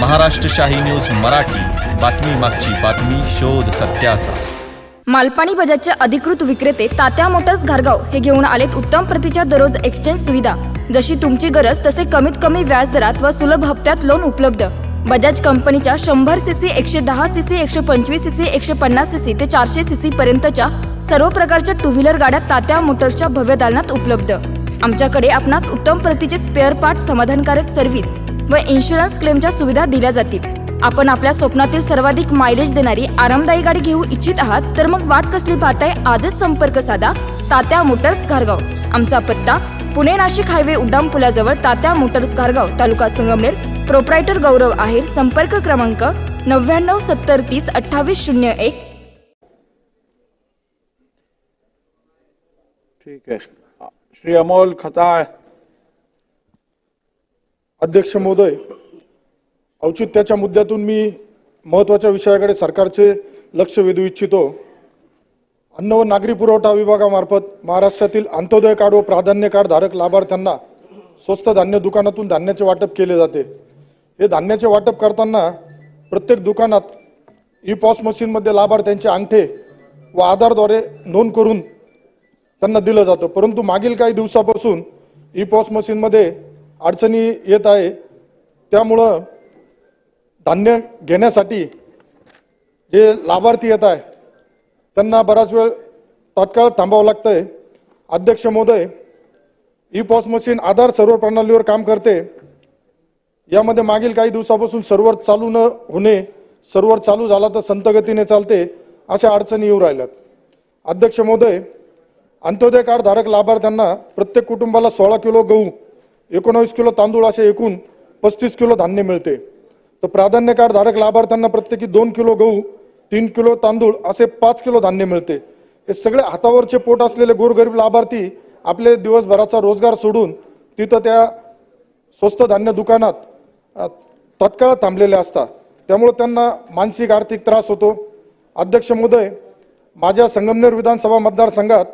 महाराष्ट्र शाही न्यूज मराठी, बातमी मागची बातमी, शोध सत्याचा। मालपाणी बजाजचे अधिकृत विक्रेते तात्या मोटर्स घारगाव हे घेऊन आलेत उत्तम प्रतीच्या दररोज एक्सचेंज सुविधा। जशी तुमची गरज तसे कमीत कमी व्याज दरात व सुलभ हप्त्यात लोन उपलब्ध। बजाज कंपनीच्या 100 सीसी, 110 सीसी, 125 सीसी, 150 सीसी ते 400 सीसी पर्यंतच्या सर्व प्रकारच्या टू व्हीलर गाड्या तात्या मोटर्सच्या भव्य दालनात उपलब्ध। आमच्याकडे आपणास उत्तम प्रतीचे स्पेअर पार्ट, समाधानकारक सर्व्हिस व इन्शुरन्स क्लेमच्या सुविधा दिल्या जातील। आपण आपल्या स्वप्नातील सर्वाधिक मायलेज देणारी आरामदायी गाडी घेऊ इच्छित आहात तर मग वाट कसली पाहताय? आजच संपर्क साधा तात्या मोटर्स घारगाव। आमचा पत्ता पुणे नाशिक हायवे उड्डाण पुलाजवळ तात्या मोटर्स घारगाव, तालुका संगमनेर। प्रोप्रायटर गौरव आहेर। संपर्क क्रमांक 99 70 30 28 01। ठीक आहे। श्री अमोल खताळ। अध्यक्ष महोदय, औचित्याच्या मुद्द्यातून मी महत्त्वाच्या विषयाकडे सरकारचे लक्ष वेधू इच्छितो। अन्न व नागरी पुरवठा विभागामार्फत महाराष्ट्रातील अंत्योदय कार्ड व प्राधान्य कार्ड धारक लाभार्थ्यांना स्वस्त धान्य दुकानातून धान्याचे वाटप केले जाते। हे धान्याचे वाटप करताना प्रत्येक दुकानात ई-पॉस मशीनमध्ये लाभार्थ्यांचे अंगठे व आधारद्वारे नोंद करून त्यांना दिलं जातं। परंतु मागील काही दिवसापासून ई-पॉस मशीनमध्ये अडचणी येत आहे, त्यामुळं धान्य घेण्यासाठी जे लाभार्थी येत आहे त्यांना बराच वेळ तात्काळ थांबावं लागतंय। अध्यक्ष महोदय, ई-पॉस मशीन आधार सर्व्हर प्रणालीवर काम करते। यामध्ये मागील काही दिवसापासून सर्व्हर चालू न होणे, सर्व्हर चालू झाला तर संथ गतीने चालते, अशा अडचणी येऊ राहिल्यात। अध्यक्ष महोदय, अंत्योदय कार्ड धारक लाभार्थ्यांना प्रत्येक कुटुंबाला 16 किलो गहू, 19 किलो तांदूळ असे एकूण 35 किलो धान्य मिळते। तर प्राधान्य कार्ड धारक लाभार्थ्यांना प्रत्येकी 2 किलो गहू, 3 किलो तांदूळ असे 5 किलो धान्य मिळते। हे सगळे हातावरचे पोट असलेले गोरगरीब लाभार्थी आपले दिवसभराचा रोजगार सोडून तिथं त्या स्वस्त धान्य दुकानात तत्काळ थांबलेले असतात, त्यामुळे त्यांना मानसिक आर्थिक त्रास होतो। अध्यक्ष महोदय, माझ्या संगमनेर विधानसभा मतदारसंघात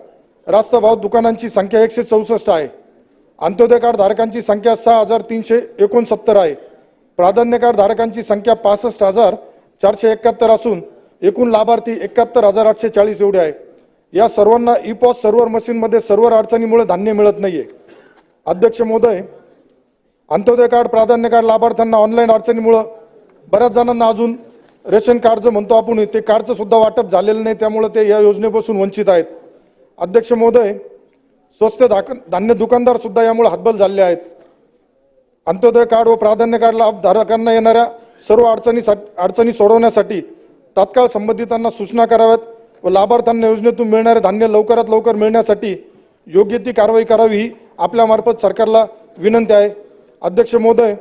रास्त भाव दुकानांची संख्या 164 आहे। अंत्योदय कार्ड धारकांची संख्या 6369 आहे। प्राधान्य कार्ड धारकांची संख्या 65,471 असून एकूण लाभार्थी 71,840 एवढे आहे। या सर्वांना ई-पॉस सर्व्हर मशीनमध्ये सर्व्हर अडचणीमुळे धान्य मिळत नाहीये। अध्यक्ष महोदय, अंत्योदय कार्ड प्राधान्य कार्ड लाभार्थ्यांना ऑनलाईन अडचणीमुळे बऱ्याच जणांना अजून रेशन कार्डचं म्हणतो आपण ते कार्डचं सुद्धा वाटप झालेलं नाही, त्यामुळे ते या योजनेपासून वंचित आहेत। अध्यक्ष महोदय, स्वस्त धान्य दुकानदार सुद्धा यामुळे हतबल झाले आहेत। अंत्योदय कार्ड व प्राधान्य कार्ड लाभधारकांना येणाऱ्या सर्व अडचणी सोडवण्यासाठी तात्काळ संबंधितांना सूचना कराव्यात व लाभार्थ्यांना योजनेतून मिळणारे धान्य लवकरात लवकर मिळण्यासाठी योग्य ती कारवाई करावी ही आपल्यामार्फत सरकारला विनंती आहे। अध्यक्ष महोदय,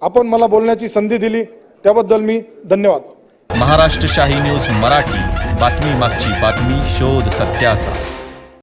आपण मला बोलण्याची संधी दिली त्याबद्दल मी धन्यवाद। महाराष्ट्र शाही न्यूज मराठी, बातमी मागची बातमी, शोध सत्याचा।